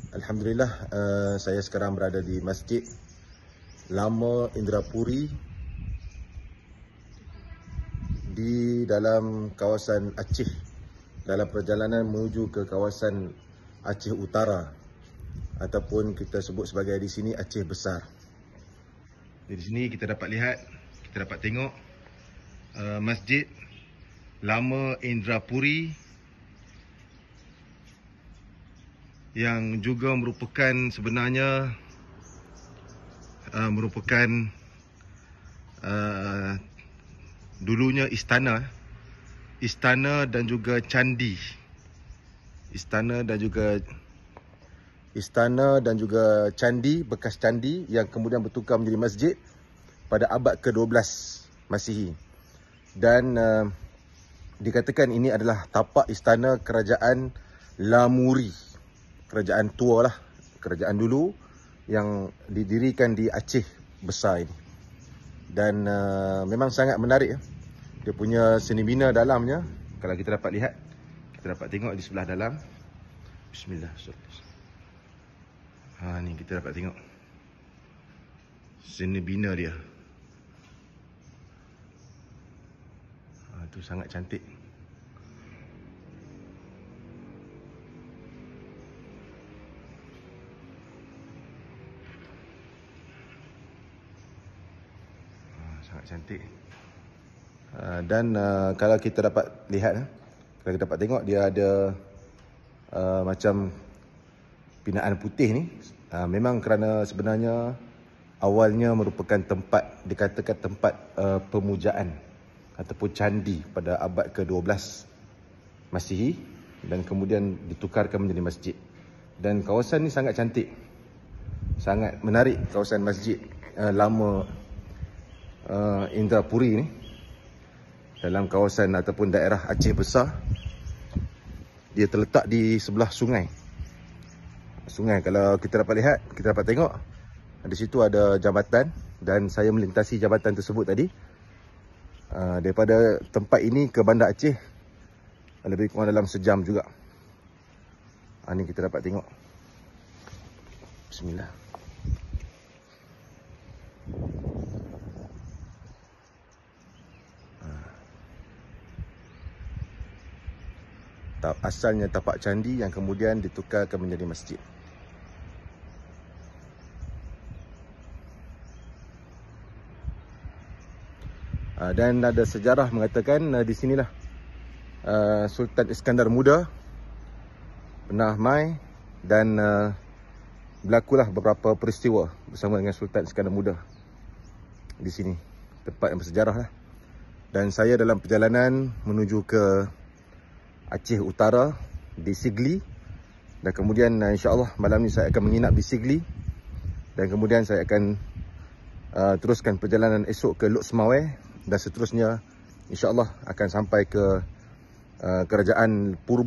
Alhamdulillah, saya sekarang berada di Masjid Lama Indrapuri di dalam kawasan Aceh, dalam perjalanan menuju ke kawasan Aceh Utara ataupun kita sebut sebagai di sini Aceh Besar. Di sini kita dapat lihat, kita dapat tengok Masjid Lama Indrapuri yang juga merupakan sebenarnya dulunya istana dan juga candi. Istana dan juga candi, bekas candi yang kemudian bertukar menjadi masjid pada abad ke-12 Masihi. Dan dikatakan ini adalah tapak istana kerajaan Lamuri. Kerajaan tua lah, kerajaan dulu yang didirikan di Aceh Besar ini. Dan memang sangat menarik ya. Dia punya seni bina dalamnya. Kalau kita dapat lihat, kita dapat tengok di sebelah dalam. Bismillah. Ni kita dapat tengok seni bina dia. Tu sangat cantik. Sangat cantik. Dan kalau kita dapat lihat, kalau kita dapat tengok, dia ada macam binaan putih ni. Memang kerana sebenarnya awalnya merupakan tempat, dikatakan tempat pemujaan ataupun candi pada abad ke-12 Masihi, dan kemudian ditukarkan menjadi masjid. Dan kawasan ni sangat cantik, sangat menarik. Kawasan Masjid Lama Indrapuri ni dalam kawasan ataupun daerah Aceh Besar. Dia terletak di sebelah sungai. Kalau kita dapat lihat, kita dapat tengok di situ ada jambatan, dan saya melintasi jambatan tersebut tadi. Daripada tempat ini ke Bandar Aceh lebih kurang dalam sejam juga. Ni kita dapat tengok. Bismillah. Asalnya tapak candi yang kemudian ditukarkan menjadi masjid. Dan ada sejarah mengatakan di sinilah Sultan Iskandar Muda pernah mai, dan berlakulah beberapa peristiwa bersama dengan Sultan Iskandar Muda di sini. Tempat yang bersejarah lah. Dan saya dalam perjalanan menuju ke Aceh Utara di Sigli, dan kemudian insya-Allah malam ni saya akan menginap di Sigli, dan kemudian saya akan teruskan perjalanan esok ke Lok Semawai, dan seterusnya insya-Allah akan sampai ke kerajaan Purba.